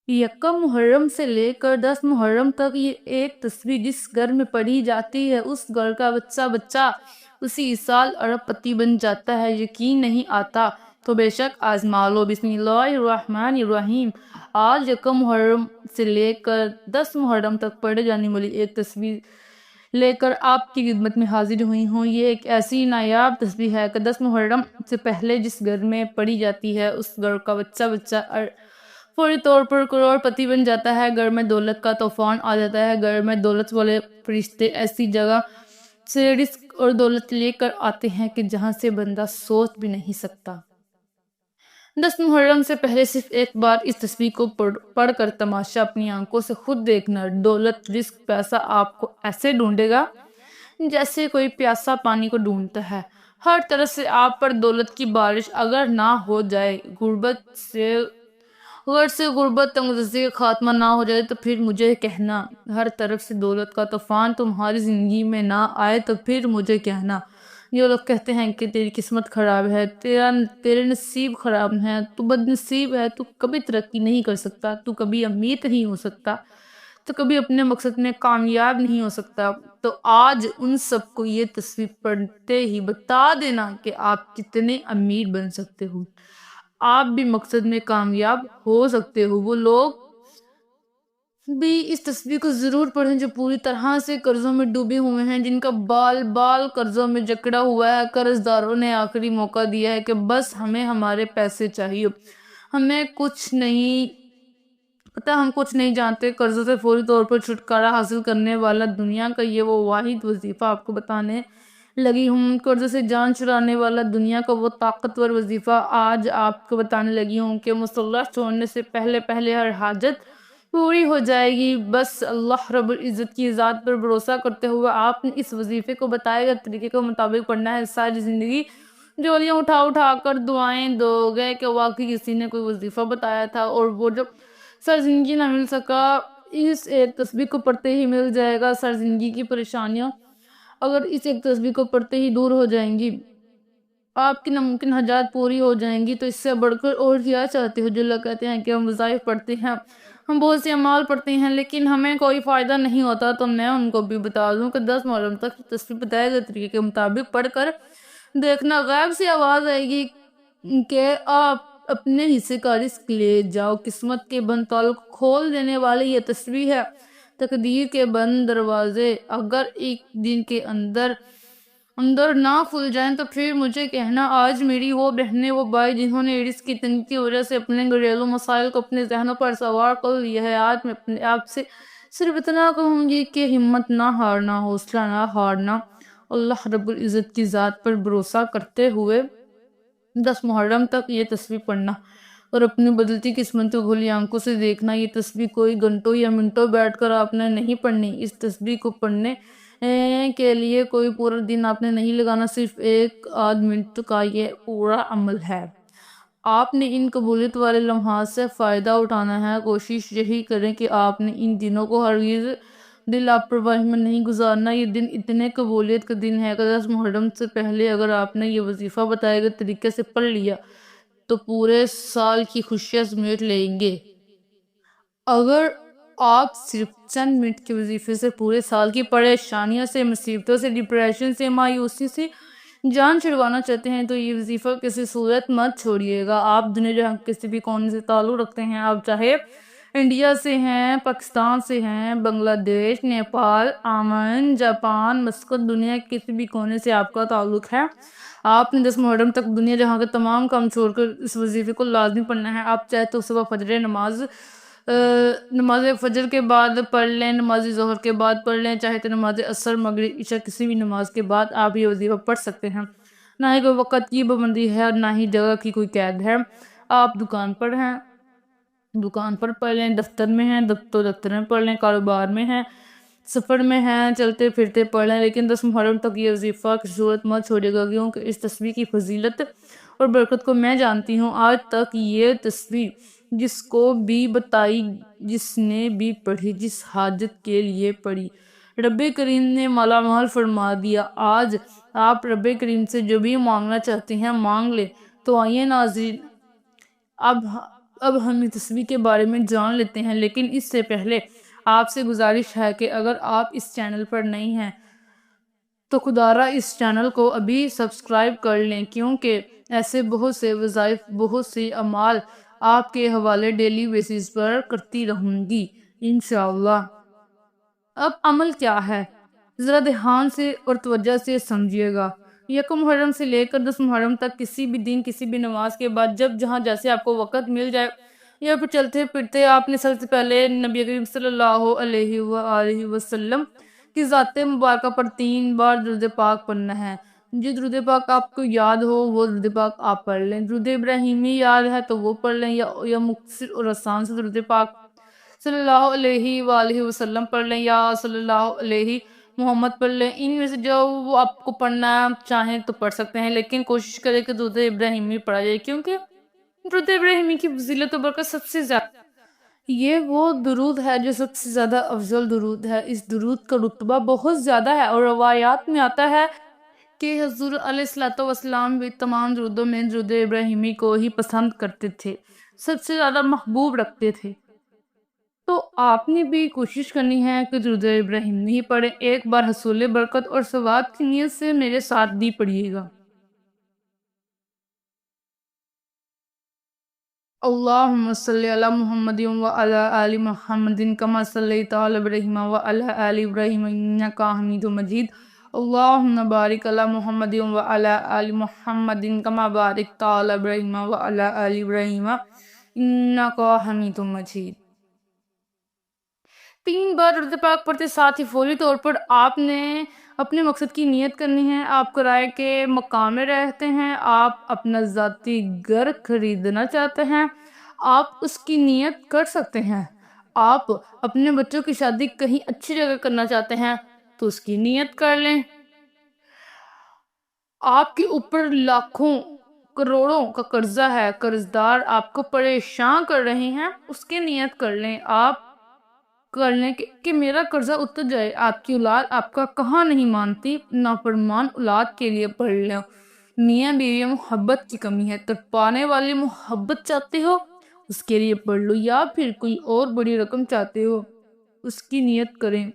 یکم محرم سے لے کر 10 محرم تک یہ ایک تصویر جس گھر میں پڑھی جاتی ہے اس گھر کا بچہ اسی سال ارب پتی بن جاتا ہے۔ یقین نہیں آتا تو بے شک آزما لو۔ بسم اللہ الرحمن الرحیم۔ آج یکم محرم سے لے کر 10 محرم تک پڑھے جانے والی ایک تصویر لے کر آپ کی خدمت میں حاضر ہوئی ہوں۔ یہ ایک ایسی نایاب تصویر ہے کہ 10 محرم سے پہلے جس گھر میں پڑھی جاتی ہے اس گھر کا بچہ فوری طور پر کروڑ پتی بن جاتا ہے۔ گھر میں دولت کا طوفان آ جاتا ہے۔ گھر میں دولت والے فرشتے ایسی جگہ سے رزق اور دولت لے کر آتے ہیں کہ جہاں سے بندہ سوچ بھی نہیں سکتا۔ 10 محرم سے پہلے صرف ایک بار اس تصویر کو پڑھ کر تماشا اپنی آنکھوں سے خود دیکھنا۔ دولت رزق پیسہ آپ کو ایسے ڈھونڈے گا جیسے کوئی پیاسا پانی کو ڈھونڈتا ہے۔ ہر طرح سے آپ پر دولت کی بارش اگر نہ ہو جائے، غربت تنگدستی کا خاتمہ نہ ہو جائے تو پھر مجھے کہنا۔ ہر طرف سے دولت کا طوفان تمہاری زندگی میں نہ آئے تو پھر مجھے کہنا۔ جو لوگ کہتے ہیں کہ تیری قسمت خراب ہے، تیرے نصیب خراب ہے، تو بد نصیب ہے، تو کبھی ترقی نہیں کر سکتا، تو کبھی امیر نہیں ہو سکتا، تو کبھی اپنے مقصد میں کامیاب نہیں ہو سکتا، تو آج ان سب کو یہ تصویر پڑھتے ہی بتا دینا کہ آپ کتنے امیر بن سکتے ہو، آپ بھی مقصد میں کامیاب ہو سکتے ہو۔ وہ لوگ بھی اس تصویر کو ضرور پڑھیں جو پوری طرح سے قرضوں میں ڈوبے ہوئے ہیں، جن کا بال قرضوں میں جکڑا ہوا ہے۔ قرض داروں نے آخری موقع دیا ہے کہ بس ہمیں ہمارے پیسے چاہیے، ہمیں کچھ نہیں پتہ، ہم کچھ نہیں جانتے۔ قرضوں سے فوری طور پر چھٹکارا حاصل کرنے والا دنیا کا یہ وہ واحد وظیفہ آپ کو بتانے لگی ہوں۔ قرضوں سے جان چھڑانے والا دنیا کا وہ طاقتور وظیفہ آج آپ کو بتانے لگی ہوں کہ مسلح چھوڑنے سے پہلے ہر حاجت پوری ہو جائے گی۔ بس اللہ رب العزت کی ذات پر بھروسہ کرتے ہوئے آپ نے اس وظیفے کو بتائے گئے طریقے کے مطابق پڑھنا ہے۔ ساری زندگی جولیاں اٹھا کر دعائیں دو گے کہ واقعی کسی نے کوئی وظیفہ بتایا تھا اور وہ جب ساری زندگی نہ مل سکا، اس ایک تصویر کو پڑھتے ہی مل جائے گا۔ ساری زندگی کی پریشانیاں اگر اس ایک تصویر کو پڑھتے ہی دور ہو جائیں گی، آپ کی ناممکن حاجات پوری ہو جائیں گی، تو اس سے بڑھ کر اور کیا چاہتے ہو؟ جو لوگ کہتے ہیں کہ ہم وظائف پڑھتے ہیں، ہم بہت سے اعمال پڑھتے ہیں لیکن ہمیں کوئی فائدہ نہیں ہوتا، تو میں ان کو بھی بتا دوں کہ 10 محرم تک تصویر بتائے گئے طریقے کے مطابق پڑھ کر دیکھنا، غیب سے آواز آئے گی کہ آپ اپنے حصے کا رزق لے جاؤ۔ قسمت کے بند تعلق کھول دینے والی یہ تصویر ہے۔ تقدیر کے بند دروازے اگر ایک دن کے اندر نہ کھل جائیں تو پھر مجھے کہنا۔ آج میری وہ بہنیں، وہ بھائی جنہوں نے رزق کی تنگی کی وجہ سے اپنے گھریلو مسائل کو اپنے ذہنوں پر سوار کر لیا ہے، آج میں اپنے آپ سے صرف اتنا کہوں گی کہ ہمت نہ ہارنا، حوصلہ نہ ہارنا، اللہ رب العزت کی ذات پر بھروسہ کرتے ہوئے 10 محرم تک یہ تصویر پڑھنا اور اپنی بدلتی قسمت کو کھلی آنکھوں سے دیکھنا۔ یہ تصویر کوئی گھنٹوں یا منٹوں بیٹھ کر آپ نے نہیں پڑھنی، اس تصویر کو پڑھنے کے لیے کوئی پورا دن آپ نے نہیں لگانا، صرف 1 آدھ منٹ کا یہ پورا عمل ہے۔ آپ نے ان قبولیت والے لمحات سے فائدہ اٹھانا ہے۔ کوشش یہی کریں کہ آپ نے ان دنوں کو ہرگز دل لاپرواہی میں نہیں گزارنا۔ یہ دن اتنے قبولیت کا دن ہے کہ 10 محرم سے پہلے اگر آپ نے یہ وظیفہ بتائے گئے طریقے سے پڑھ لیا تو پورے سال کی خوشیاں سمیٹ لیں گے۔ اگر آپ صرف چند منٹ کے وظیفے سے پورے سال کی پریشانیوں سے، مصیبتوں سے، ڈپریشن سے، مایوسی سے جان چھڑوانا چاہتے ہیں تو یہ وظیفہ کسی صورت مت چھوڑیے گا۔ آپ دنیا جہاں کسی بھی کونے سے تعلق رکھتے ہیں، آپ چاہے انڈیا سے ہیں، پاکستان سے ہیں، بنگلہ دیش، نیپال، عمان، جاپان، مسقط، دنیا کے کسی بھی کونے سے آپ کا تعلق ہے، آپ نے 10 محرم تک دنیا جہاں کے تمام کام چھوڑ کر اس وظیفے کو لازمی پڑھنا ہے۔ آپ چاہے تو صبح فجر نماز فجر کے بعد پڑھ لیں، نماز ظہر کے بعد پڑھ لیں، چاہے تو نماز عصر، مغرب، عشاء کسی بھی نماز کے بعد آپ یہ وظیفہ پڑھ سکتے ہیں۔ نہ ہی کوئی وقت کی پابندی ہے اور نہ ہی جگہ کی کوئی قید ہے۔ آپ دکان پر ہیں، دکان پر پڑھ لیں، دفتر میں ہیں تو دفتر میں پڑھ لیں، کاروبار میں ہیں، سفر میں ہیں، چلتے پھرتے پڑھ لیں، لیکن 10 محرم تک یہ وظیفہ کسی صورت مت چھوڑے گا، کیونکہ اس تصویر کی فضیلت اور برکت کو میں جانتی ہوں۔ آج تک یہ تصویر جس کو بھی بتائی، جس نے بھی پڑھی، جس حاجت کے لیے پڑھی، رب کریم نے مالا مال فرما دیا۔ آج آپ رب کریم سے جو بھی مانگنا چاہتے ہیں مانگ لیں۔ تو آئیے ناظرین، اب اب ہم اس تصویر کے بارے میں جان لیتے ہیں، لیکن اس سے پہلے آپ سے گزارش ہے کہ اگر آپ اس چینل پر نہیں ہیں تو خدارہ اس چینل کو ابھی سبسکرائب کر لیں، کیونکہ ایسے بہت سے وظائف، بہت سی اعمال آپ کے حوالے ڈیلی بیسس پر کرتی رہوں گی انشاءاللہ۔ اب عمل کیا ہے، ذرا دھیان سے اور توجہ سے سمجھیے گا۔ یکم محرم سے لے کر 10 محرم تک کسی بھی دن، کسی بھی نماز کے بعد، جب جہاں جیسے آپ کو وقت مل جائے یا پھر چلتے پھرتے، آپ نے سب سے پہلے نبی کریم صلی اللہ علیہ وآلہ وسلم کی ذات مبارکہ پر 3 بار درود پاک پڑھنا ہے۔ جو درود پاک آپ کو یاد ہو وہ درود پاک آپ پڑھ لیں۔ درود ابراہیمی یاد ہے تو وہ پڑھ لیں، یا مختصر اور آسان سے درود پاک صلی اللہ علیہ وآلہ وسلم پڑھ لیں، یا صلی اللہ علیہ محمد پڑھ لیں۔ ان میں سے جو وہ آپ کو پڑھنا چاہیں تو پڑھ سکتے ہیں، لیکن کوشش کریں کہ درود ابراہیمی پڑھا جائے، کیونکہ درود ابراہیمی کی فضیلت و برکت سب سے زیادہ، یہ وہ درود ہے جو سب سے زیادہ افضل درود ہے۔ اس درود کا رتبہ بہت زیادہ ہے، اور روایات میں آتا ہے کہ حضور علیہ السلام بھی تمام درودوں میں درود ابراہیمی کو ہی پسند کرتے تھے، سب سے زیادہ محبوب رکھتے تھے۔ تو آپ نے بھی کوشش کرنی ہے کہ درود ابراہیمی ہی پڑھیں۔ ایک بار حصول برکت اور ثواب کی نیت سے میرے ساتھ بھی پڑھیے گا۔ اللہم صلی علی محمد وعلی آل محمد کما صلیت علی ابراہیم وعلی آل ابراہیم انکا حمید مجید۔ اللہم بارک علی محمد وعلی آل محمد کما بارکت علی ابراہیم وعلی آل ابراہیم انکا حمید مجید۔ 3 بار درود پاک پڑھتے ساتھ ہی فوری طور پر آپ نے اپنے مقصد کی نیت کرنی ہے۔ آپ کرائے کے مقام میں رہتے ہیں، آپ اپنا ذاتی گھر خریدنا چاہتے ہیں، آپ اس کی نیت کر سکتے ہیں۔ آپ اپنے بچوں کی شادی کہیں اچھی جگہ کرنا چاہتے ہیں تو اس کی نیت کر لیں۔ آپ کے اوپر لاکھوں کروڑوں کا قرضہ ہے، قرض دار آپ کو پریشان کر رہے ہیں، اس کی نیت کر لیں۔ آپ کر لیں کہ میرا قرضہ اتر جائے۔ آپ کی اولاد آپ کا کہاں نہیں مانتی، نافرمان اولاد کے لیے پڑھ لیں۔ میاں بیوی محبت کی کمی ہے، تڑپانے والی محبت چاہتے ہو اس کے لیے پڑھ لو، یا پھر کوئی اور بڑی رقم چاہتے ہو اس کی نیت کریں۔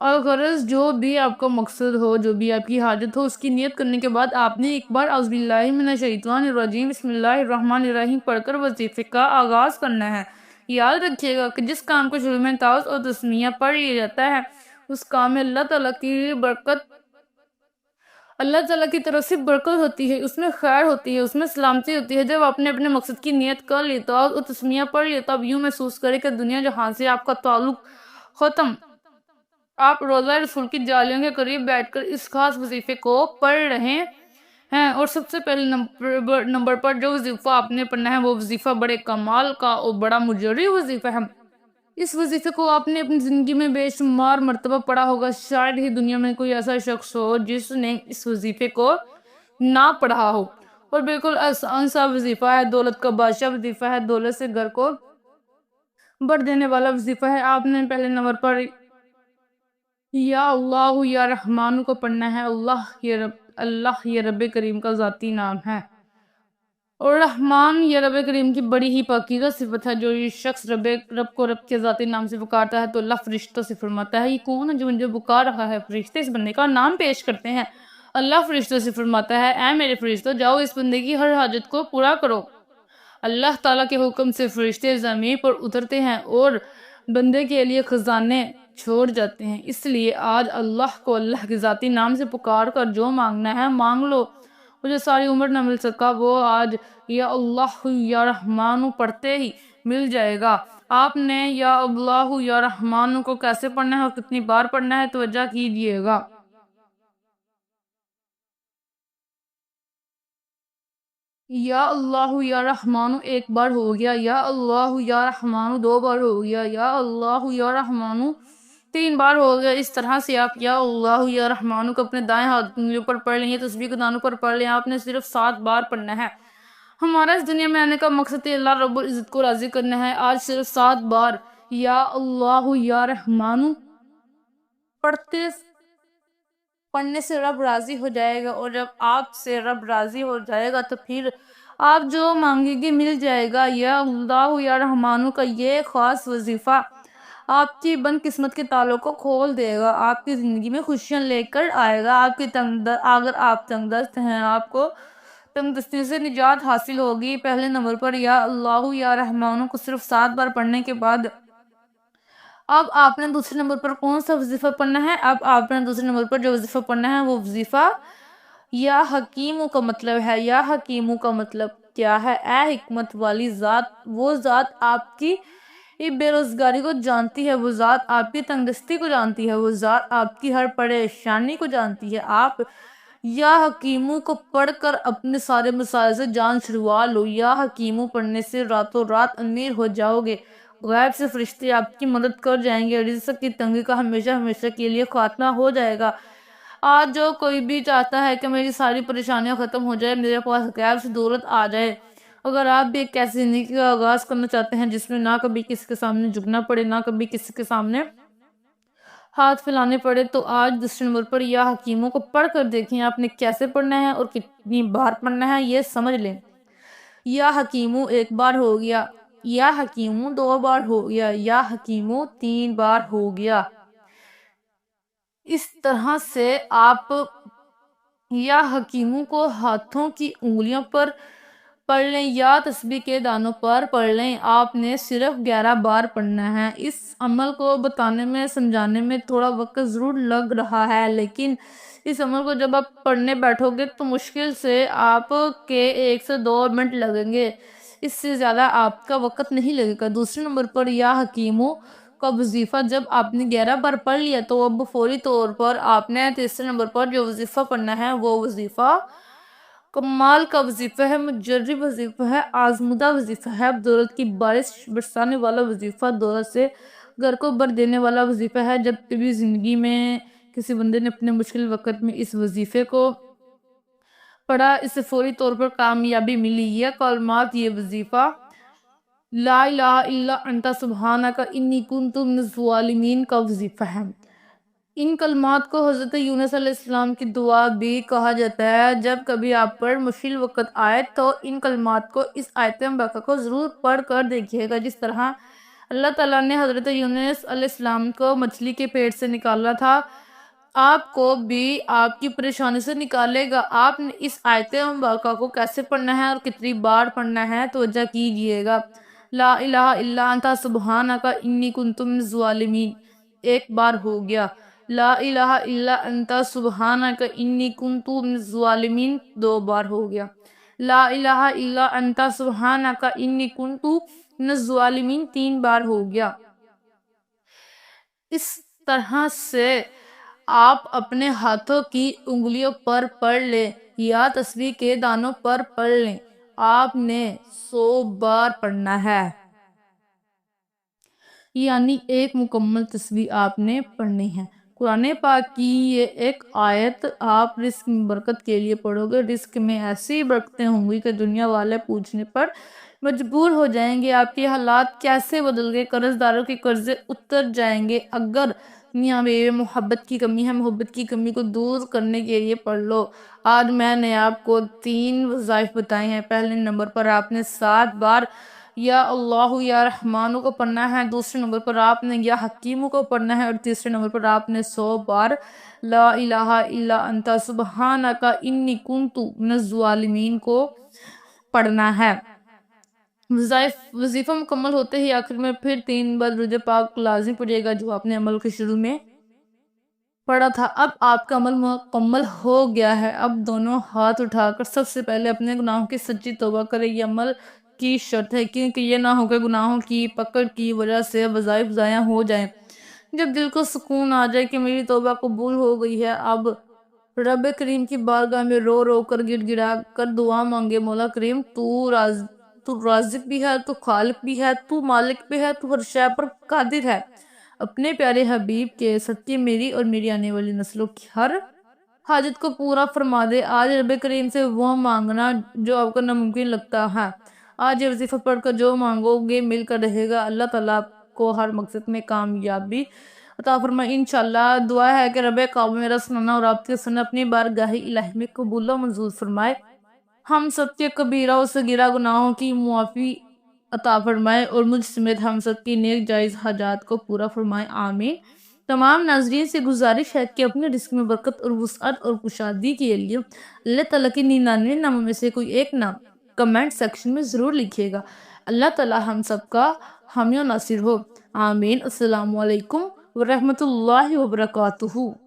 اور غرض جو بھی آپ کا مقصد ہو، جو بھی آپ کی حاجت ہو، اس کی نیت کرنے کے بعد آپ نے ایک بار اعوذ باللہ من الشیطان الرجیم بسم اللہ الرحمن الرحیم پڑھ کر وظیفے کا آغاز کرنا ہے۔ یاد رکھیے گا کہ جس کام کو شروع میں تعوذ اور تسمیہ پڑھ لیا جاتا ہے، اس کام میں اللہ تعالیٰ کی برکت، اللہ تعالیٰ کی طرف سے برکت ہوتی ہے، اس میں خیر ہوتی ہے، اس میں سلامتی ہوتی ہے۔ جب آپ نے اپنے مقصد کی نیت کر لی، تعوذ اور تسمیہ پڑھ لیا، تب یوں محسوس کرے کہ دنیا جہاں سے آپ کا تعلق ختم۔ آپ روضہ رسول کی جالیوں کے قریب بیٹھ کر اس خاص وظیفے کو پڑھ رہے ہیں، اور سب سے پہلے نمبر پر جو وظیفہ آپ نے پڑھنا ہے وہ وظیفہ بڑے کمال کا اور بڑا مجری وظیفہ ہے۔ اس وظیفے کو آپ نے اپنی زندگی میں بے شمار مرتبہ پڑھا ہوگا، شاید ہی دنیا میں کوئی ایسا شخص ہو جس نے اس وظیفے کو نہ پڑھا ہو، اور بالکل آسان سا وظیفہ ہے، دولت کا بادشاہ وظیفہ ہے، دولت سے گھر کو بھر دینے والا وظیفہ ہے۔ آپ نے پہلے نمبر پر یا اللہ یا رحمان کو پڑھنا ہے۔ اللہ یہ رب کریم کا ذاتی نام ہے، اور رحمان یہ رب کریم کی بڑی ہی پاکیزہ صفت ہے۔ جو یہ شخص رب کو رب کے ذاتی نام سے پکارتا ہے تو اللہ فرشتوں سے فرماتا ہے، یہ کون ہے جو مجھے پکار رہا ہے؟ فرشتے اس بندے کا نام پیش کرتے ہیں۔ اللہ فرشتوں سے فرماتا ہے، اے میرے فرشتوں، جاؤ اس بندے کی ہر حاجت کو پورا کرو۔ اللہ تعالیٰ کے حکم سے فرشتے زمین پر اترتے ہیں اور بندے کے لیے خزانے چھوڑ جاتے ہیں۔ اس لیے آج اللہ کو اللہ کے ذاتی نام سے پکار کر جو مانگنا ہے مانگ لو۔ مجھے ساری عمر نہ مل سکا وہ آج یا اللہ یا رحمان پڑھتے ہی مل جائے گا۔ آپ نے یا اللہ یا رحمان کو کیسے پڑھنا ہے اور کتنی بار پڑھنا ہے توجہ کیجیے گا۔ یا اللہ یا رحمان ایک بار ہو گیا، یا اللہ یا رحمان 2 بار ہو گیا، یا اللہ یا رحمان 3 بار ہو گیا۔ اس طرح سے آپ یا اللہ یا رحمان کو اپنے دائیں ہاتھ انگلیوں پر پڑھ لیں یا تسبیح کے دانوں پر پڑھ لیں۔ آپ نے صرف 7 بار پڑھنا ہے۔ ہمارا اس دنیا میں آنے کا مقصد ہے اللہ رب العزت کو راضی کرنا ہے۔ آج صرف 7 بار یا اللہ یا رحمان پڑھنے سے رب راضی ہو جائے گا، اور جب آپ سے رب راضی ہو جائے گا تو پھر آپ جو مانگیں گے مل جائے گا۔ یا اللہ یا رحمانو کا یہ خاص وظیفہ آپ کی بند قسمت کے تالوں کو کھول دے گا، آپ کی زندگی میں خوشیاں لے کر آئے گا۔ اگر آپ تنگ دست ہیں، آپ کو تنگ دستی سے نجات حاصل ہوگی۔ پہلے نمبر پر یا اللہ یا رحمانو کو صرف 7 بار پڑھنے کے بعد اب آپ نے دوسرے نمبر پر کون سا وظیفہ پڑھنا ہے؟ اب آپ نے دوسرے نمبر پر جو وظیفہ پڑھنا ہے وہ وظیفہ یا حکیموں کا مطلب ہے۔ یا حکیموں کا مطلب کیا ہے؟ اے حکمت والی ذات، وہ ذات آپ کی بے روزگاری کو جانتی ہے، وہ ذات آپ کی تنگ دستی کو جانتی ہے، وہ ذات آپ کی ہر پریشانی کو جانتی ہے۔ آپ یا حکیموں کو پڑھ کر اپنے سارے مسائل سے جان چھڑوا لو۔ یا حکیموں پڑھنے سے راتوں رات امیر ہو جاؤ گے، غیب سے فرشتے آپ کی مدد کر جائیں گے، رزق کی تنگی کا ہمیشہ ہمیشہ کے لیے خاتمہ ہو جائے گا۔ آج جو کوئی بھی چاہتا ہے کہ میری ساری پریشانیاں ختم ہو جائے، میرے پاس غیب سے دولت آ جائے، اگر آپ بھی ایک ایسی زندگی کا آغاز کرنا چاہتے ہیں جس میں نہ کبھی کسی کے سامنے جھکنا پڑے، نہ کبھی کسی کے سامنے ہاتھ پھیلانے پڑے، تو آج دوسرے نمبر پر یا حکیموں کو پڑھ کر دیکھیں آپ نے کیسے پڑھنا ہے اور کتنی بار پڑھنا ہے، یہ سمجھ لیں۔ یا حکیموں 1 بار ہو گیا، یا حکیموں 2 بار ہو گیا، یا حکیموں 3 بار ہو گیا۔ اس طرح سے آپ یا حکیموں کو ہاتھوں کی انگلیوں پر پڑھ لیں یا تسبیح کے دانوں پر پڑھ لیں۔ آپ نے صرف 11 بار پڑھنا ہے۔ اس عمل کو بتانے میں سمجھانے میں تھوڑا وقت ضرور لگ رہا ہے، لیکن اس عمل کو جب آپ پڑھنے بیٹھو گے تو مشکل سے آپ کے 1 سے 2 منٹ لگیں گے، اس سے زیادہ آپ کا وقت نہیں لگے گا۔ دوسرے نمبر پر یا حکیموں کا وظیفہ جب آپ نے 11 بار پڑھ لیا تو اب فوری طور پر آپ نے تیسرے نمبر پر جو وظیفہ پڑھنا ہے وہ وظیفہ کمال کا وظیفہ ہے، مجرب وظیفہ ہے، آزمودہ وظیفہ ہے، دولت کی بارش برسانے والا وظیفہ، دولت سے گھر کو بھر دینے والا وظیفہ ہے۔ جب کبھی زندگی میں کسی بندے نے اپنے مشکل وقت میں اس وظیفے کو پڑھا، اس سے فوری طور پر کامیابی ملی۔ یہ کلمات، یہ وظیفہ لا الہ الا انت سبحانک انی کنت من الظالمین کا وظیفہ ہے۔ ان کلمات کو حضرت یونس علیہ السلام کی دعا بھی کہا جاتا ہے۔ جب کبھی آپ پر مشکل وقت آئے تو ان کلمات کو، اس آیت مبارکہ کو ضرور پڑھ کر دیکھیے گا۔ جس طرح اللہ تعالیٰ نے حضرت یونس علیہ السلام کو مچھلی کے پیٹ سے نکالا تھا، آپ کو بھی آپ کی پریشانی سے نکالے گا۔ آپ نے اس آیت مبارکہ کو کیسے پڑھنا ہے اور کتنی بار پڑھنا ہے توجہ کیجئے گا۔ لا الہ الا انت سبحانک انی کنت من الظالمین 1 بار ہو گیا، لا الہ الا انت سبحانک انی کنت من الظالمین 2 بار ہو گیا، لا الہ الا انت سبحانک انی کنت من الظالمین 3 بار ہو گیا۔ اس طرح سے آپ اپنے ہاتھوں کی انگلیوں پر پڑھ لیں یا تسبیح کے دانوں پر پڑھ لیں، آپ نے 100 بار پڑھنا ہے، یعنی 1 مکمل تسبیح آپ نے پڑھنی ہے۔ قرآن پاک کی یہ ایک آیت آپ رزق میں برکت کے لیے پڑھو گے، رزق میں ایسی برکتیں ہوں گی کہ دنیا والے پوچھنے پر مجبور ہو جائیں گے۔ آپ کے حالات کیسے بدل گئے، قرض داروں کے قرضے اتر جائیں گے۔ اگر میاں بیوی محبت کی کمی ہے، محبت کی کمی کو دور کرنے کے لیے پڑھ لو۔ آج میں نے آپ کو 3 وظائف بتائے ہیں۔ پہلے نمبر پر آپ نے 7 بار یا اللہ یا رحمانو کو پڑھنا ہے، دوسرے نمبر پر آپ نے یا حکیموں کو پڑھنا ہے، اور تیسرے نمبر پر آپ نے 100 بار لا الہ الا انت سبحانک انی کنت من الظالمین کو پڑھنا ہے۔ وظیفہ مکمل ہوتے ہی آخر میں پھر 3 بار درود پاک لازم پڑھیے گا، جو آپ نے عمل کے شروع میں پڑھا تھا۔ اب آپ کا عمل مکمل ہو گیا ہے۔ اب دونوں ہاتھ اٹھا کر سب سے پہلے اپنے گناہوں کی سچی توبہ کریں، یہ عمل کی شرط ہے، کیونکہ یہ نہ ہو کہ گناہوں کی پکڑ کی وجہ سے وظائف ضائع ہو جائیں۔ جب دل کو سکون آ جائے کہ میری توبہ قبول ہو گئی ہے، اب رب کریم کی بارگاہ میں رو رو کر گڑ گڑا کر دعا مانگے، مولا کریم تو رازق بھی ہے، تو خالق بھی ہے، تو مالک بھی ہے، تو ہر شے پر قادر ہے۔ اپنے پیارے حبیب کے صدقے میری اور میری آنے والی نسلوں کی ہر حاجت کو پورا فرما دے۔ آج رب کریم سے وہ مانگنا جو آپ کو ناممکن لگتا ہے، آج یہ وظیفہ پڑھ کر جو مانگو گے مل کر رہے گا۔ اللہ تعالیٰ آپ کو ہر مقصد میں کامیابی عطا فرمائے انشاءاللہ۔ دعا ہے کہ رب کعبہ میرا سننا اور آپ کے سننا اپنی بارگاہ الہی میں قبول و منظور فرمائے۔ ہم سب کے کبیرہ و صغیرہ گناہوں کی معافی عطا فرمائے اور مجھ سمیت ہم سب کی نیک جائز حاجات کو پورا فرمائے، آمین۔ تمام ناظرین سے گزارش ہے کہ اپنے رزق میں برکت اور وسعت اور کشادگی کے لیے اللہ تعالیٰ کے 99 ناموں میں سے کوئی ایک نام کمنٹ سیکشن میں ضرور لکھیے گا۔ اللہ تعالیٰ ہم سب کا حامی و ناصر ہو، آمین۔ السلام علیکم ورحمۃ اللہ وبرکاتہ۔